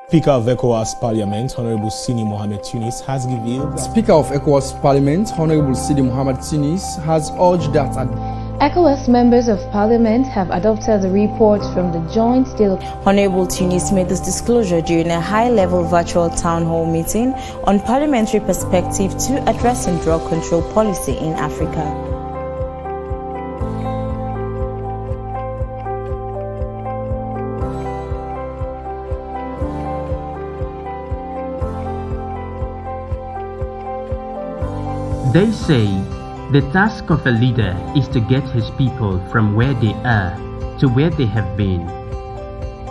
Speaker of ECOWAS Parliament, Honourable Sidie Mohamed Tunis, has revealed that Speaker of ECOWAS Parliament, Honourable Sidie Mohamed Tunis, has urged that ECOWAS members of Parliament have adopted the reports from the joint deal. Honourable Tunis made this disclosure during a high-level virtual town hall meeting on parliamentary perspective to addressing drug control policy in Africa. They say the task of a leader is to get his people from where they are to where they have been.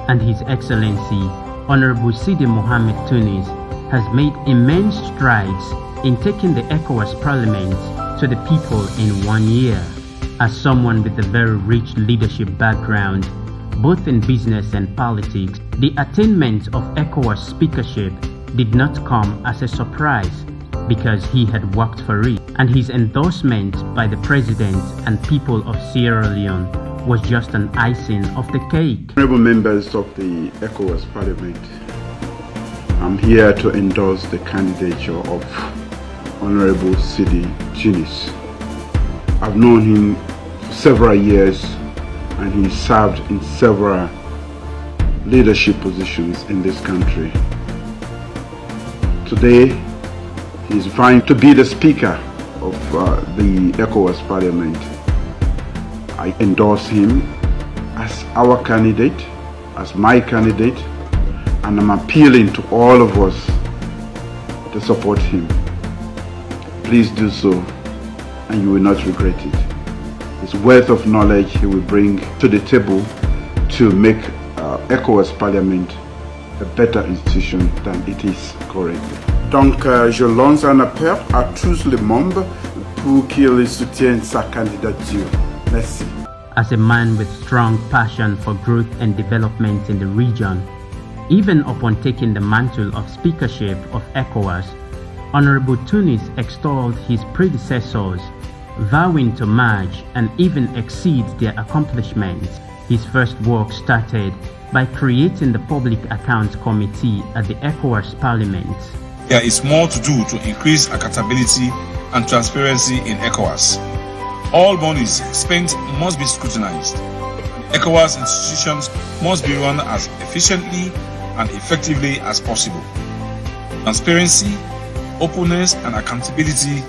And His Excellency, Honourable Sidie Mohamed Tunis, has made immense strides in taking the ECOWAS Parliament to the people in 1 year. As someone with a very rich leadership background, both in business and politics, the attainment of ECOWAS speakership did not come as a surprise, because he had worked for it, and his endorsement by the President and people of Sierra Leone was just an icing of the cake. Honourable members of the ECOWAS Parliament, I'm here to endorse the candidature of Honourable Sidie Tunis. I've known him for several years and he served in several leadership positions in this country. Today, he's vying to be the Speaker of the ECOWAS Parliament. I endorse him as our candidate, as my candidate, and I'm appealing to all of us to support him. Please do so, and you will not regret it. His wealth of knowledge he will bring to the table to make ECOWAS Parliament a better institution than it is currently. Donc, je lance un appel à tous les membres pour qu'ils soutiennent sa candidature. Merci. As a man with strong passion for growth and development in the region, even upon taking the mantle of speakership of ECOWAS, Honourable Tunis extolled his predecessors, vowing to match and even exceed their accomplishments. His first work started by creating the Public Accounts Committee at the ECOWAS Parliament. There is more to do to increase accountability and transparency in ECOWAS. All monies spent must be scrutinized. ECOWAS institutions must be run as efficiently and effectively as possible. Transparency, openness, and accountability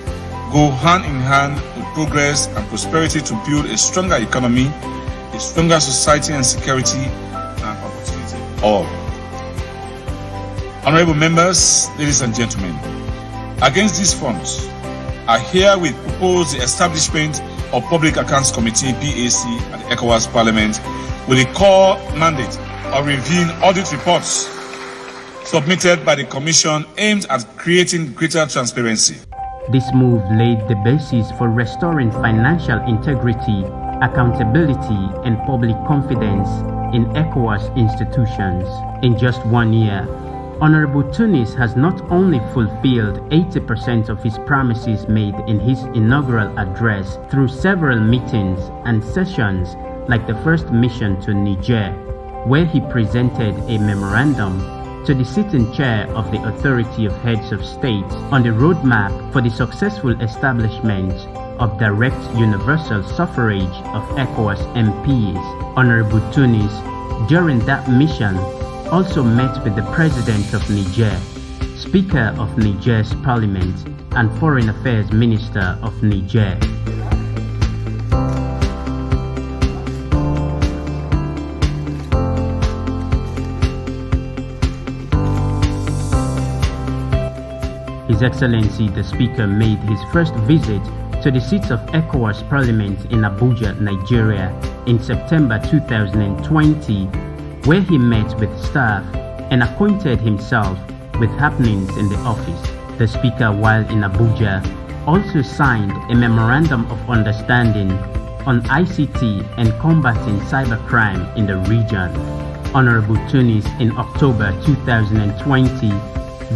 go hand in hand with progress and prosperity to build a stronger economy, a stronger society and security, and opportunity for all. Honourable members, ladies and gentlemen, against this front, I herewith propose the establishment of Public Accounts Committee (PAC) at the ECOWAS Parliament with a core mandate of reviewing audit reports submitted by the Commission aimed at creating greater transparency. This move laid the basis for restoring financial integrity, accountability, and public confidence in ECOWAS institutions. In just 1 year, Honourable Tunis has not only fulfilled 80% of his promises made in his inaugural address through several meetings and sessions, like the first mission to Niger, where he presented a memorandum to the sitting chair of the Authority of Heads of State on the roadmap for the successful establishment of direct universal suffrage of ECOWAS MPs. Honourable Tunis, during that mission, also met with the President of Niger, Speaker of Niger's Parliament, and Foreign Affairs Minister of Niger. His Excellency the Speaker made his first visit to the seats of ECOWAS Parliament in Abuja, Nigeria in September 2020, where he met with staff and acquainted himself with happenings in the office. The Speaker, while in Abuja, also signed a Memorandum of Understanding on ICT and combating cybercrime in the region. Honourable Tunis, in October 2020,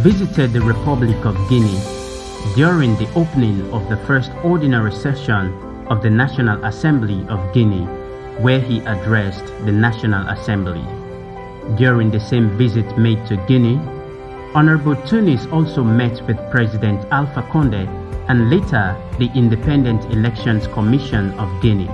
visited the Republic of Guinea during the opening of the first ordinary session of the National Assembly of Guinea, where he addressed the National Assembly. During the same visit made to Guinea, Honourable Tunis also met with President Alpha Condé and later the Independent Elections Commission of Guinea.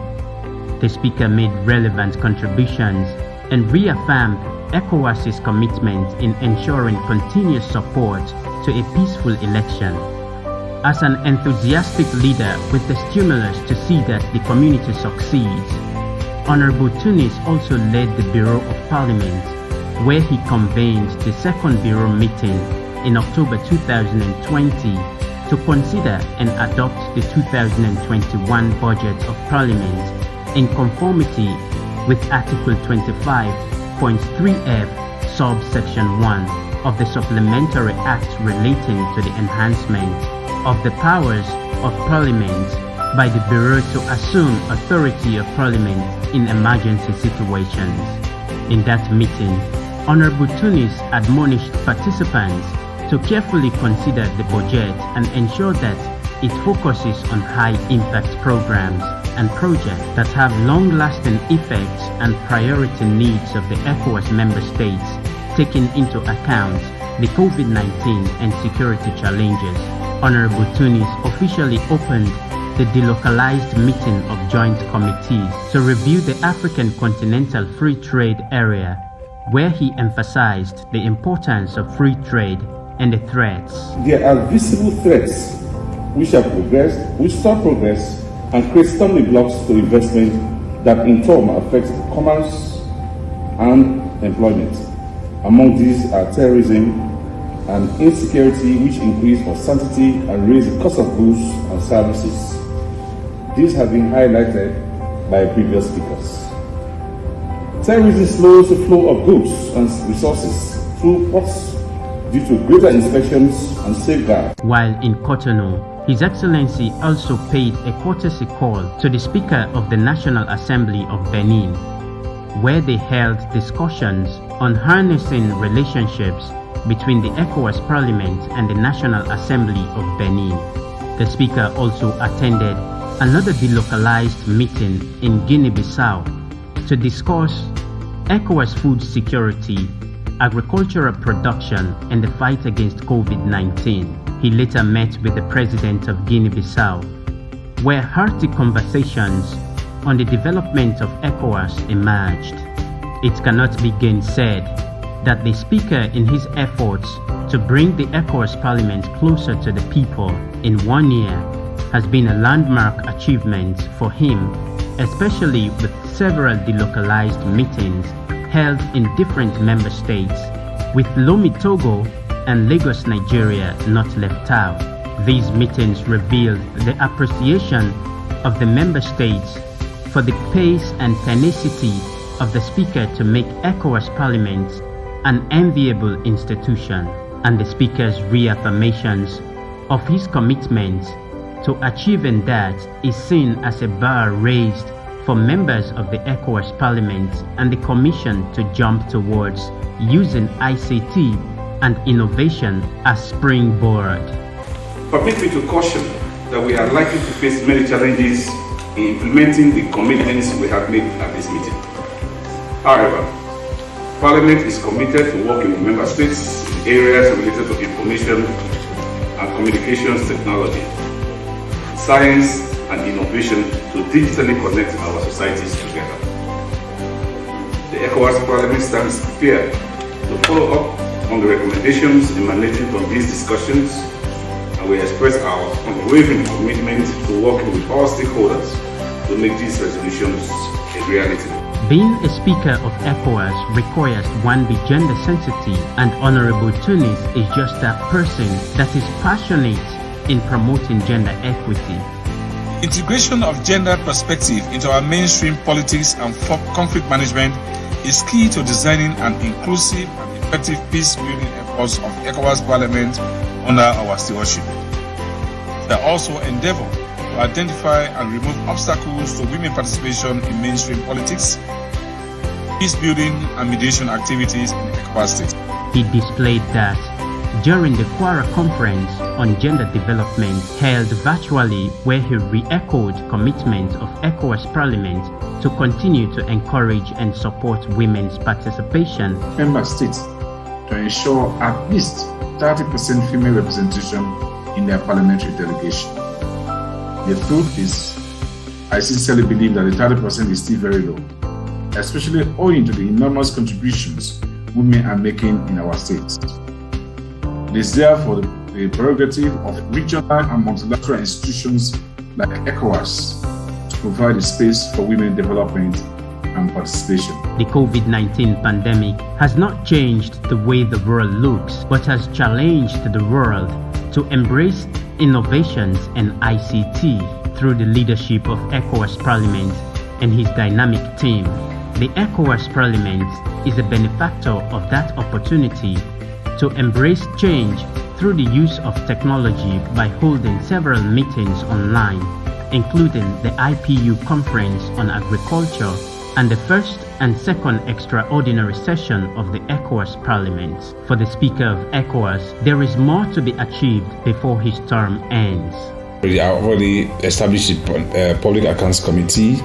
The speaker made relevant contributions and reaffirmed ECOWAS's commitment in ensuring continuous support to a peaceful election. As an enthusiastic leader with the stimulus to see that the community succeeds, Honourable Tunis also led the Bureau of Parliament, where he convened the second Bureau meeting in October 2020 to consider and adopt the 2021 budget of Parliament in conformity with Article 25.3f subsection 1 of the Supplementary Act relating to the enhancement of the powers of Parliament by the Bureau to assume authority of Parliament in emergency situations. In that meeting, Honourable Tunis admonished participants to carefully consider the budget and ensure that it focuses on high-impact programs and projects that have long-lasting effects and priority needs of the ECOWAS member states, taking into account the COVID-19 and security challenges. Honourable Tunis officially opened the delocalized meeting of joint committees to review the African Continental Free Trade Area, where he emphasized the importance of free trade and the threats. There are visible threats which stop progress and create stumbling blocks to investment that in turn affect commerce and employment. Among these are terrorism and insecurity, which increase uncertainty and raise the cost of goods and services. These have been highlighted by previous speakers. Terrorism slows the flow of goods and resources through ports due to greater inspections and safeguards. While in Cotonou, His Excellency also paid a courtesy call to the Speaker of the National Assembly of Benin, where they held discussions on harnessing relationships between the ECOWAS Parliament and the National Assembly of Benin. The Speaker also attended another delocalized meeting in Guinea-Bissau to discuss ECOWAS food security, agricultural production, and the fight against COVID-19. He later met with the President of Guinea-Bissau, where hearty conversations on the development of ECOWAS emerged. It cannot be gainsaid that the Speaker, in his efforts to bring the ECOWAS Parliament closer to the people in 1 year, has been a landmark achievement for him, especially with several delocalized meetings held in different member states, with Lomé, Togo and Lagos, Nigeria not left out. These meetings revealed the appreciation of the member states for the pace and tenacity of the Speaker to make ECOWAS Parliament an enviable institution, and the Speaker's reaffirmations of his commitment to achieving that is seen as a bar raised for members of the ECOWAS Parliament and the Commission to jump towards using ICT and innovation as springboard. Permit me to caution that we are likely to face many challenges in implementing the commitments we have made at this meeting. However, Parliament is committed to working with member states in areas related to information and communications technology, science and innovation to digitally connect our societies together. The ECOWAS Parliament stands prepared to follow up on the recommendations emanating from these discussions, and we express our unwavering commitment to working with all stakeholders to make these resolutions a reality. Being a Speaker of ECOWAS requires one be gender sensitive, and Honourable Tunis is just that person that is passionate in promoting gender equity. Integration of gender perspective into our mainstream politics and conflict management is key to designing an inclusive and effective peace-building efforts of ECOWAS Parliament under our stewardship. They also endeavour to identify and remove obstacles to women participation in mainstream politics, peace-building and mediation activities in ECOWAS states. He displayed that during the Kwara Conference on Gender Development held virtually, where he re-echoed commitment of ECOWAS Parliament to continue to encourage and support women's participation. Member states to ensure at least 30% female representation in their parliamentary delegation. The truth is, I sincerely believe that the 30% is still very low, especially owing to the enormous contributions women are making in our states. It is therefore the prerogative of regional and multilateral institutions like ECOWAS to provide a space for women development and participation. The COVID-19 pandemic has not changed the way the world looks, but has challenged the world to embrace innovations and ICT through the leadership of ECOWAS Parliament and his dynamic team. The ECOWAS Parliament is a benefactor of that opportunity to embrace change through the use of technology by holding several meetings online, including the IPU Conference on Agriculture and the first and second extraordinary session of the ECOWAS Parliament. For the Speaker of ECOWAS, there is more to be achieved before his term ends. We have already established a Public Accounts Committee.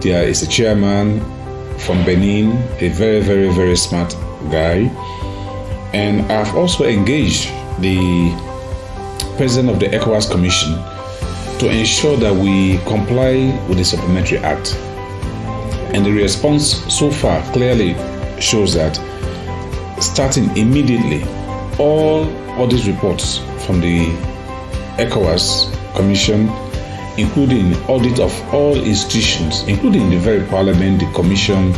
There is a chairman from Benin, a very smart guy. And I've also engaged the President of the ECOWAS Commission to ensure that we comply with the Supplementary Act. And the response so far clearly shows that starting immediately, all audit reports from the ECOWAS Commission, including audit of all institutions, including the very Parliament, the Commission,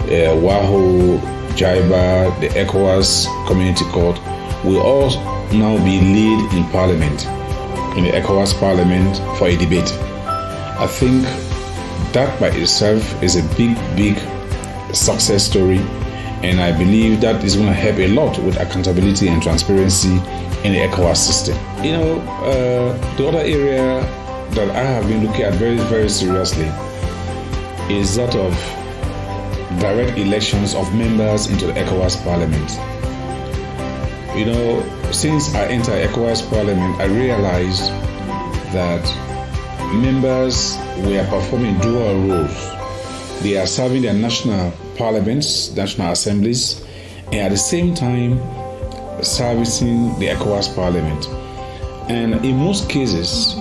WAHO, JIBA, the ECOWAS Community Court, will all now be laid in Parliament, in the ECOWAS Parliament for a debate. I think that by itself is a big success story, and I believe that is going to help a lot with accountability and transparency in the ECOWAS system. You know, the other area that I have been looking at very seriously is that of direct elections of members into the ECOWAS Parliament. You know, since I entered ECOWAS Parliament, I realized that members were performing dual roles. They are serving their national parliaments, national assemblies, and at the same time servicing the ECOWAS Parliament. And in most cases,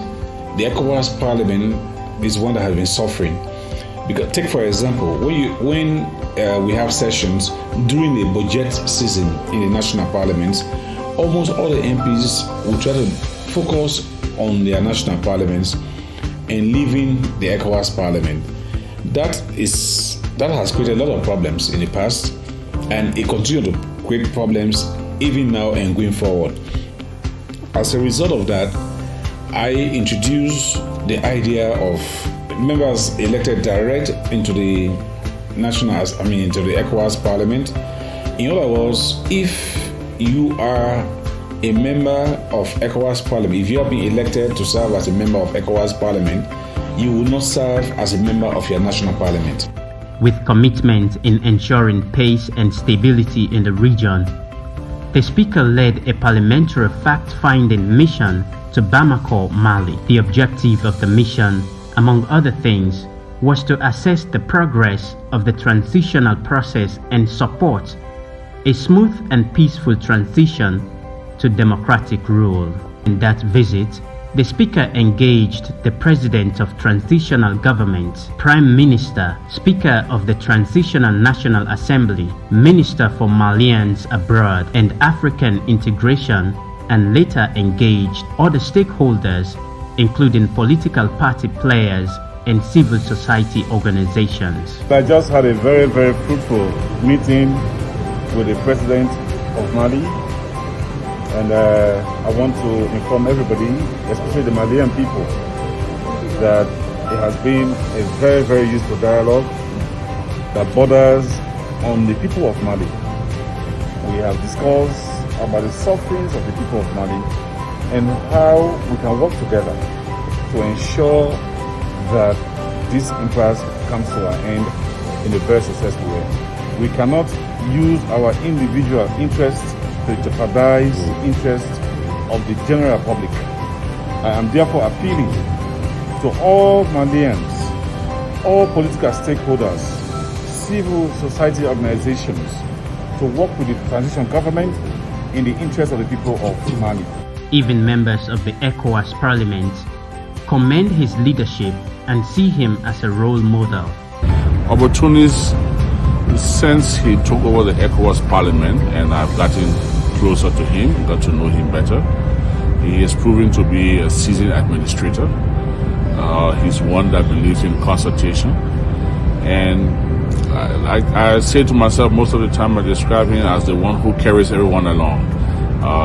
the ECOWAS Parliament is one that has been suffering. Because, take for example, when we have sessions during the budget season in the national parliaments, almost all the MPs will try to focus on their national parliaments and leaving the ECOWAS Parliament. That has created a lot of problems in the past, and it continues to create problems even now and going forward. As a result of that, I introduced the idea of members elected direct into the into the ECOWAS Parliament. In other words, if you are a member of ECOWAS Parliament, if you have been elected to serve as a member of ECOWAS Parliament, you will not serve as a member of your national parliament. With commitment in ensuring peace and stability in the region, the Speaker led a parliamentary fact-finding mission to Bamako, Mali. The objective of the mission, among other things, was to assess the progress of the transitional process and support a smooth and peaceful transition to democratic rule. In that visit, the Speaker engaged the President of Transitional Government, Prime Minister, Speaker of the Transitional National Assembly, Minister for Malians Abroad and African Integration, and later engaged other stakeholders, including political party players and civil society organizations. I just had a very fruitful meeting with the President of Mali, and I want to inform everybody, especially the Malian people, that it has been a very useful dialogue that borders on the people of Mali. We have discussed about the sufferings of the people of Mali and how we can work together to ensure that this impasse comes to an end in a very successful way. We cannot use our individual interests to jeopardize the interests of the general public. I am therefore appealing to all Malians all political stakeholders, civil society organizations to work with the transition government in the interest of the people of Mali. Even members of the ECOWAS Parliament commend his leadership and see him as a role model. Honourable Tunis, since he took over the ECOWAS Parliament and I've gotten closer to him, got to know him better, he is proving to be a seasoned administrator. He's one that believes in consultation, and I say to myself most of the time, I describe him as the one who carries everyone along.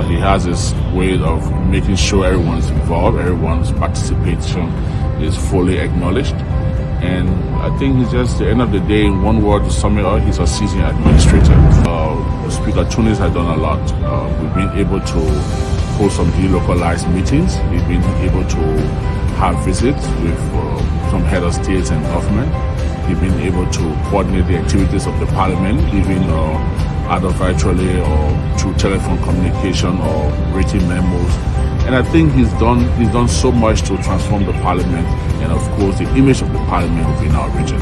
He has this way of making sure everyone's involved, everyone's participation is fully acknowledged, and I think he's just, at the end of the day, in one word to sum it up, he's a seasoned administrator. Speaker Tunis has done a lot. We've been able to hold some delocalized meetings. We've been able to have visits with some head of states and government. We've been able to coordinate the activities of the parliament, even either virtually or through telephone communication or written memos. And I think he's done so much to transform the parliament and, of course, the image of the parliament within our region.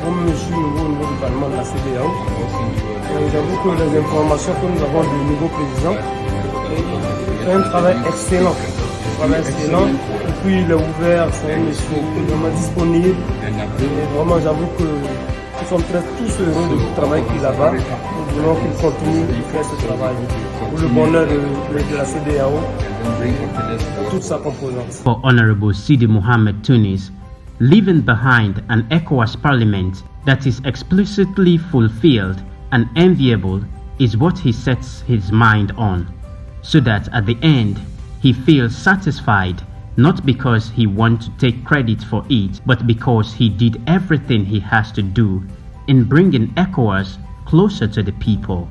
Comme je suis nouveau au niveau du Parlement de la CEDEAO, j'avoue que les informations que nous avons du nouveau président fait un travail excellent. Et puis il est ouvert, c'est un monsieur vraiment disponible. Et vraiment, j'avoue que nous sommes tous heureux du travail qu'il a là-bas. Nous voulons qu'il continue de faire ce travail pour le bonheur de la CEDEAO, toute sa composante. For Honourable Sidie Mohamed Tunis, leaving behind an ECOWAS parliament that is explicitly fulfilled and enviable is what he sets his mind on, so that at the end he feels satisfied, not because he wants to take credit for it, but because he did everything he has to do in bringing ECOWAS closer to the people.